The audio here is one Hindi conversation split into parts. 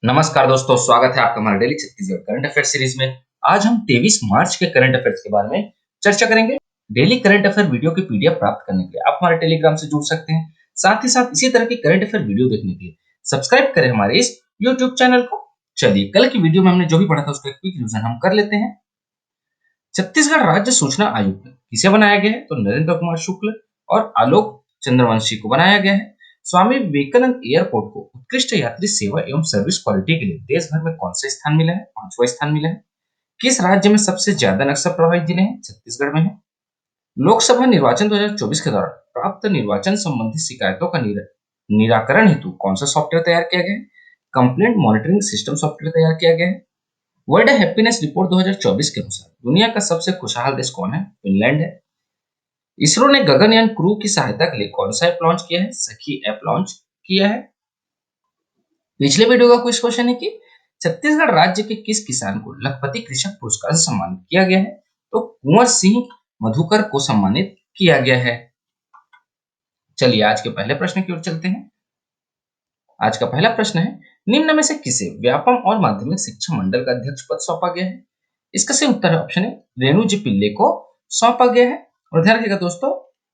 नमस्कार दोस्तों, स्वागत है आपका हमारे daily Chhattisgarh current affair series में। आज हम 23 मार्च के करंट अफेयर्स के बारे में चर्चा करेंगे। डेली करंट अफेयर वीडियो की पीडीएफ प्राप्त करने के लिए आप हमारे टेलीग्राम से जुड़ सकते हैं। साथ ही साथ इसी तरह की करंट अफेयर वीडियो देखने के लिए सब्सक्राइब करें हमारे इस यूट्यूब चैनल को। चलिए, कल की वीडियो में हमने जो भी पढ़ा था उसका एक क्विक रिवीजन हम कर लेते हैं। छत्तीसगढ़ राज्य सूचना आयुक्त किसे बनाया गया है? तो नरेंद्र कुमार शुक्ल और आलोक चंद्रवंशी को बनाया गया है। स्वामी विवेकानंद एयरपोर्ट को उत्कृष्ट यात्री सेवा एवं सर्विस क्वालिटी के लिए देश भर में कौन सा स्थान मिला है? 5वां स्थान मिला है। किस राज्य में सबसे ज्यादा नक्सल प्रभावित जिले हैं? छत्तीसगढ़ में है। लोकसभा निर्वाचन 2024 के दौरान प्राप्त निर्वाचन संबंधी शिकायतों का निराकरण हेतु कौन सा सॉफ्टवेयर तैयार किया गया है? कंप्लेंट मॉनिटरिंग सिस्टम सॉफ्टवेयर तैयार किया गया है। वर्ल्ड हैप्पीनेस रिपोर्ट 2024 के अनुसार दुनिया का सबसे खुशहाल देश कौन है? फिनलैंड है। इसरो ने गगनयान क्रू की सहायता के लिए कौन सा ऐप लॉन्च किया है? सखी ऐप लॉन्च किया है। पिछले वीडियो का क्विज क्वेश्चन है कि छत्तीसगढ़ राज्य के किस किसान को लखपति कृषक पुरस्कार से सम्मानित किया गया है? तो कुंवर सिंह मधुकर को सम्मानित किया गया है। चलिए, आज के पहले प्रश्न की ओर चलते हैं। आज का पहला प्रश्न है, निम्न में से किसे व्यापम और माध्यमिक शिक्षा मंडल का अध्यक्ष पद सौंपा गया है? इसका सही उत्तर है ऑप्शन है रेणु जी पिल्ले को सौंपा गया है। और ध्यान रखिएगा दोस्तों,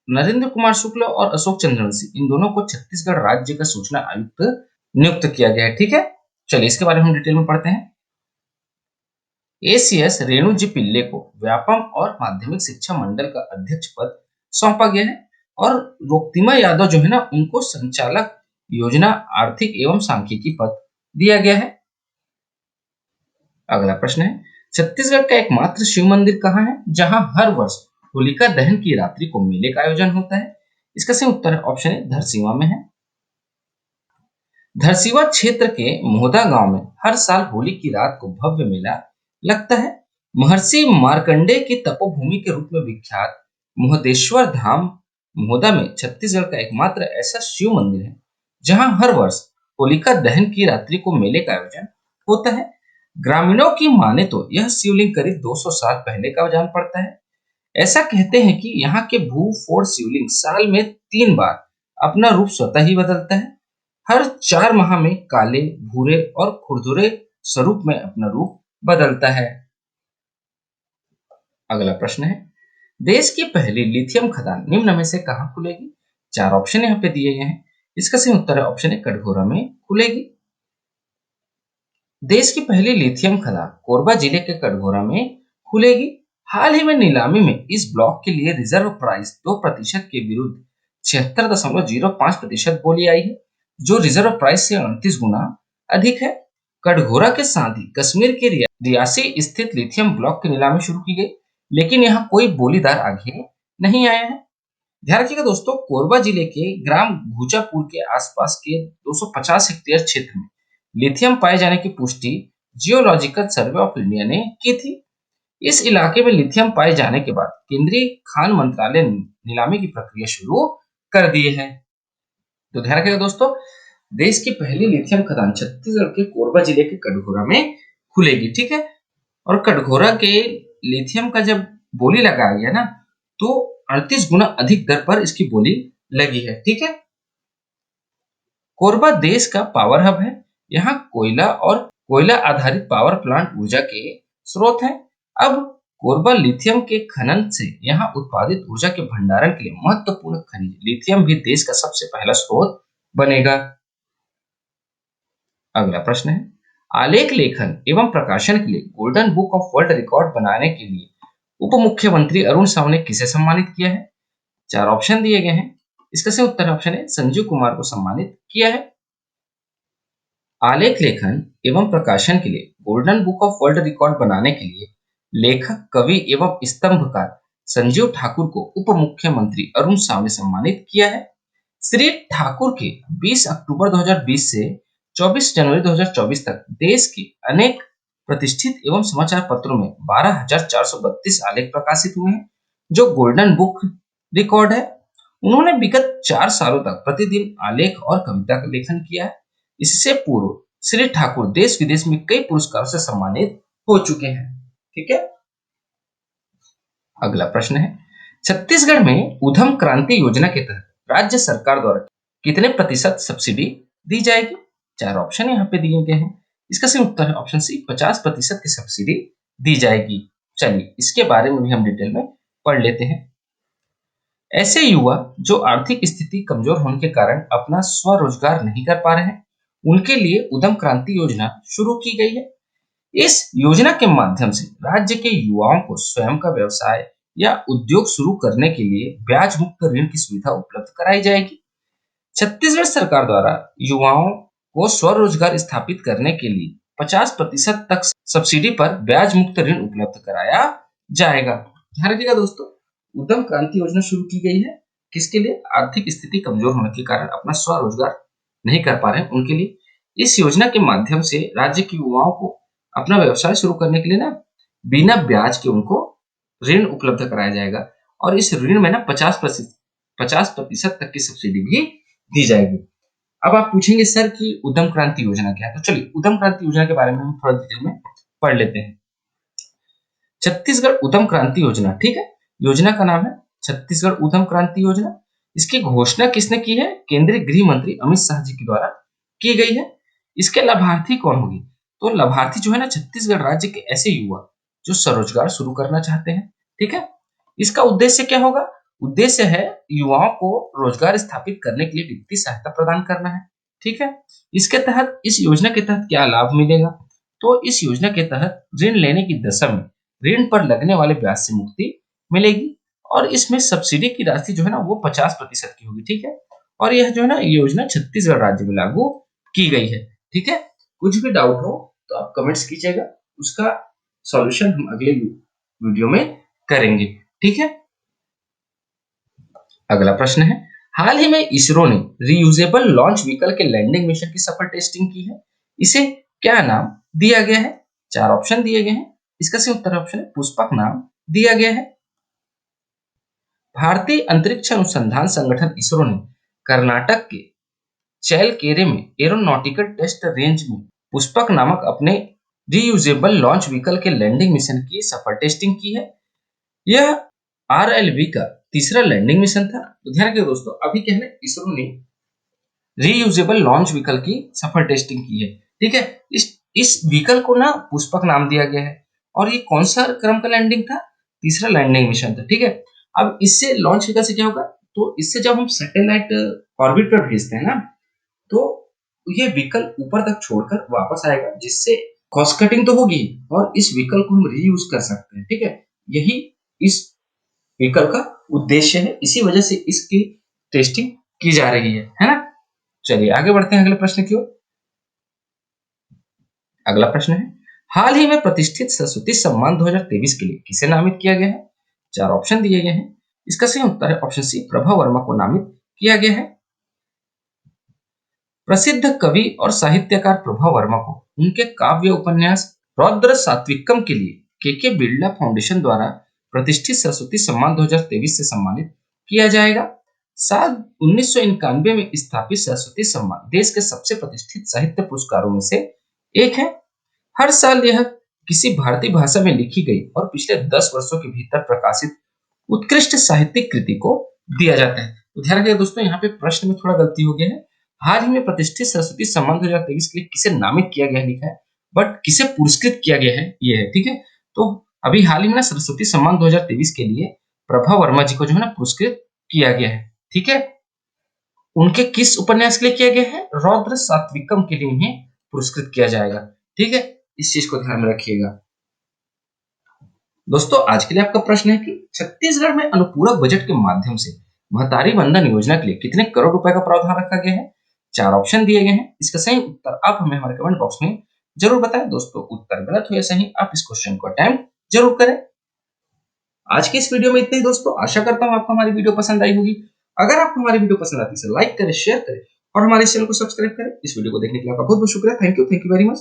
नरेंद्र कुमार शुक्ल और अशोक चंद्रवंशी इन दोनों को छत्तीसगढ़ राज्य का सूचना आयुक्त नियुक्त किया गया है। ठीक है, चलिए इसके बारे में हम डिटेल में पढ़ते हैं। एसीएस रेणु जी पिल्ले को व्यापम और माध्यमिक शिक्षा मंडल का अध्यक्ष पद सौंपा गया है और रोक्तिमा यादव जो है ना, उनको संचालक योजना आर्थिक एवं सांख्यिकी पद दिया गया है। अगला प्रश्न है, छत्तीसगढ़ का एकमात्र शिव मंदिर कहाँ है जहां हर वर्ष होलिका दहन की रात्रि को मेले का आयोजन होता है? इसका सही उत्तर है ऑप्शन है धरसींवा में है। धरसींवा क्षेत्र के मोहदा गांव में हर साल होली की रात को भव्य मेला लगता है। महर्षि मार्कंडेय की तपोभूमि के रूप में विख्यात मोहदेश्वर धाम मोहदा में छत्तीसगढ़ का एकमात्र ऐसा शिव मंदिर है जहां हर वर्ष होलिका दहन की रात्रि को मेले का आयोजन होता है। ग्रामीणों की माने तो यह शिवलिंग करीब 200 साल पहले का जान पड़ता है। ऐसा कहते हैं कि यहाँ के भू-फोड़ शिवलिंग साल में 3 बार अपना रूप स्वतः ही बदलता है। हर 4 माह में काले, भूरे और खुरदुरे स्वरूप में अपना रूप बदलता है। अगला प्रश्न है, देश की पहली लिथियम खदान निम्न में से कहाँ खुलेगी? 4 ऑप्शन यहाँ पे दिए गए हैं। इसका सही उत्तर है ऑप्शन है कटघोरा में खुलेगी। देश की पहली लिथियम खदान कोरबा जिले के कटघोरा में खुलेगी। हाल ही में नीलामी में इस ब्लॉक के लिए रिजर्व प्राइस 2% के विरुद्ध 76.05% बोली आई है, जो रिजर्व प्राइस से 38 गुना अधिक है। कटघोरा के साथ ही कश्मीर के रियासी स्थित लिथियम ब्लॉक की नीलामी शुरू की गई, लेकिन यहाँ कोई बोलीदार आगे नहीं आया है। ध्यान रखिएगा दोस्तों, कोरबा जिले के ग्राम घूचापुर के आसपास के 250 हेक्टेयर क्षेत्र में लिथियम पाए जाने की पुष्टि जियोलॉजिकल सर्वे ऑफ इंडिया ने की थी। इस इलाके में लिथियम पाए जाने के बाद केंद्रीय खान मंत्रालय ने नीलामी की प्रक्रिया शुरू कर दी है। तो ध्यान रखिएगा दोस्तों, देश की पहली लिथियम खदान छत्तीसगढ़ के कोरबा जिले के कटघोरा में खुलेगी। ठीक है, और कटघोरा के लिथियम का जब बोली लगाया गया ना, तो 38 गुना अधिक दर पर इसकी बोली लगी है। ठीक है, कोरबा देश का पावर हब है। यहाँ कोयला और कोयला आधारित पावर प्लांट ऊर्जा के स्रोत हैं। अब कोरबा लिथियम के खनन से यहाँ उत्पादित ऊर्जा के भंडारण के लिए महत्वपूर्ण खनिज लिथियम भी देश का सबसे पहला स्रोत बनेगा। अगला प्रश्न है, आलेख लेखन एवं प्रकाशन के लिए golden book of world record बनाने के लिए उप मुख्यमंत्री अरुण साव ने किसे सम्मानित किया है? 4 ऑप्शन दिए गए हैं। इसका सही उत्तर ऑप्शन है संजीव कुमार को सम्मानित किया है। आलेख लेखन एवं प्रकाशन के लिए golden book of world record बनाने के लिए लेखक, कवि एवं स्तंभकार संजीव ठाकुर को उप मुख्यमंत्री अरुण साव ने सम्मानित किया है। श्री ठाकुर के 20 अक्टूबर 2020 से 24 जनवरी 2024 तक देश के अनेक प्रतिष्ठित एवं समाचार पत्रों में 12,432 आलेख प्रकाशित हुए हैं, जो गोल्डन बुक रिकॉर्ड है। उन्होंने विगत 4 सालों तक प्रतिदिन आलेख और कविता का लेखन किया है। इससे पूर्व श्री ठाकुर देश विदेश में कई पुरस्कारों से सम्मानित हो चुके हैं। ठीक है, अगला प्रश्न है, छत्तीसगढ़ में उद्यम क्रांति योजना के तहत राज्य सरकार द्वारा कितने प्रतिशत सब्सिडी दी जाएगी? 4 ऑप्शन यहाँ पे दिए गए हैं। इसका सही उत्तर है ऑप्शन सी, 50% की सब्सिडी दी जाएगी। चलिए इसके बारे में भी हम डिटेल में पढ़ लेते हैं। ऐसे युवा जो आर्थिक स्थिति कमजोर होने के कारण अपना स्वरोजगार नहीं कर पा रहे हैं, उनके लिए उद्यम क्रांति योजना शुरू की गई है। इस योजना के माध्यम से राज्य के युवाओं को स्वयं का व्यवसाय या उद्योग शुरू करने के लिए ब्याज मुक्त ऋण की सुविधा उपलब्ध कराई जाएगी। छत्तीसगढ़ सरकार द्वारा युवाओं को स्वरोजगार स्थापित करने के लिए 50% तक सब्सिडी पर ब्याज मुक्त ऋण उपलब्ध कराया जाएगा। ध्यान रखिएगा दोस्तों, उद्यम क्रांति योजना शुरू की गई है किसके लिए? आर्थिक स्थिति कमजोर होने के कारण अपना स्वरोजगार नहीं कर पा रहे हैं उनके लिए। इस योजना के माध्यम से राज्य के युवाओं को अपना व्यवसाय शुरू करने के लिए ना बिना ब्याज के उनको ऋण उपलब्ध कराया जाएगा, और इस ऋण में ना 50% तक की सब्सिडी भी दी जाएगी। अब आप पूछेंगे सर कि उद्यम क्रांति योजना क्या है, तो चलिए उद्यम क्रांति योजना के बारे में हम थोड़ा डिटेल में पढ़ लेते हैं। छत्तीसगढ़ उद्यम क्रांति योजना, ठीक है, योजना का नाम है छत्तीसगढ़ उद्यम क्रांति योजना। इसकी घोषणा किसने की है? केंद्रीय गृह मंत्री अमित शाह जी के द्वारा की गई है। इसके लाभार्थी कौन होगी? तो लाभार्थी जो है ना छत्तीसगढ़ राज्य के ऐसे युवा जो स्वरोजगार शुरू करना चाहते हैं, ठीक है। इसका उद्देश्य क्या होगा? उद्देश्य है युवाओं को रोजगार स्थापित करने के लिए वित्तीय सहायता प्रदान करना है, ठीक है। इसके तहत, इस योजना के तहत क्या लाभ मिलेगा? तो इस योजना के तहत ऋण लेने की दशा में ऋण पर लगने वाले ब्याज से मुक्ति मिलेगी, और इसमें सब्सिडी की राशि जो है ना वो 50% की होगी, ठीक है। और यह जो है ना योजना छत्तीसगढ़ राज्य में लागू की गई है, ठीक है। कुछ भी डाउट हो तो आप कमेंट्स कीजिएगा, उसका सॉल्यूशन हम अगले वीडियो में करेंगे, ठीक है। अगला प्रश्न है, हाल ही में इसरो ने रीयूजेबल लॉन्च व्हीकल के लैंडिंग मिशन की सफल टेस्टिंग की है। इसे क्या नाम दिया गया है? 4 ऑप्शन दिए गए हैं। इसका सही उत्तर ऑप्शन है पुष्पक नाम दिया गया है। भारतीय अंतरिक्ष अनुसंधान संगठन इसरो ने कर्नाटक के चैलकेरे में एरोनॉटिकल टेस्ट रेंज में पुष्पक नामक अपने रीयूजेबल लॉन्च व्हीकल के लैंडिंग मिशन की सफल टेस्टिंग की है। यह आरएलवी का तीसरा लैंडिंग मिशन था। तो ध्यान रखिए दोस्तों, अभी क्या है, इसरो ने रीयूजेबल लॉन्च व्हीकल की सफल टेस्टिंग की है, ठीक है। इस व्हीकल को ना पुष्पक नाम दिया गया है, और ये कौन सा क्रम का लैंडिंग था? तीसरा लैंडिंग मिशन था, ठीक है। अब इससे लॉन्च व्हीकल से क्या होगा? तो इससे जब हम सैटेलाइट ऑर्बिट पर भेजते हैं ना, तो ये व्हीकल ऊपर तक छोड़कर वापस आएगा, जिससे कॉस्ट कटिंग तो होगी और इस व्हीकल को हम रीयूज कर सकते हैं, ठीक है। यही इस व्हीकल का उद्देश्य है, इसी वजह से इसकी टेस्टिंग की जा रही है ना। चलिए आगे बढ़ते हैं अगले प्रश्न की ओर। अगला प्रश्न है, हाल ही में प्रतिष्ठित सरस्वती सम्मान 2023 के लिए किसे नामित किया गया है? 4 ऑप्शन दिए गए हैं। इसका सही उत्तर है ऑप्शन सी, प्रभा वर्मा को नामित किया गया है। प्रसिद्ध कवि और साहित्यकार प्रभा वर्मा को उनके काव्य उपन्यास रौद्र सात्विकम के लिए के बिरला फाउंडेशन द्वारा प्रतिष्ठित सरस्वती सम्मान 2023 से सम्मानित किया जाएगा। साल 1991 में स्थापित सरस्वती सम्मान देश के सबसे प्रतिष्ठित साहित्य पुरस्कारों में से एक है। हर साल यह किसी भारतीय भाषा में लिखी गई और पिछले 10 वर्षों के भीतर प्रकाशित उत्कृष्ट साहित्यिक कृति को दिया जाता है। तो ध्यान रखिए दोस्तों, यहाँ पे प्रश्न में थोड़ा गलती हो गया है। हाल ही में प्रतिष्ठित सरस्वती सम्मान 2023 के लिए किसे नामित किया गया लिखा है, बट किसे पुरस्कृत किया गया है ये है, ठीक है। तो अभी हाल ही में ना सरस्वती सम्मान 2023 के लिए प्रभा वर्मा जी को जो है ना पुरस्कृत किया गया है, ठीक है। उनके किस उपन्यास के लिए किया गया है? रौद्र सात्विकम के लिए इन्हें पुरस्कृत किया जाएगा, ठीक है। इस चीज को ध्यान में रखिएगा दोस्तों। आज के लिए आपका प्रश्न है कि छत्तीसगढ़ में अनुपूरक बजट के माध्यम से महतारी वंदन योजना के लिए कितने करोड़ रुपए का प्रावधान रखा गया है? 4 ऑप्शन दिए गए हैं। इसका सही उत्तर आप हमें हमारे कमेंट बॉक्स में जरूर बताएं। दोस्तों उत्तर गलत हो या सही, आप इस क्वेश्चन को अटेम्प्ट जरूर करें। आज के इस वीडियो में इतना ही दोस्तों। आशा करता हूँ आपको हमारी वीडियो पसंद आई होगी। अगर आपको हमारी वीडियो पसंद आती है तो लाइक करें, शेयर करें और हमारे चैनल को सब्सक्राइब करें। इस वीडियो को देखने के लिए आपका बहुत बहुत शुक्रिया। Thank you very much.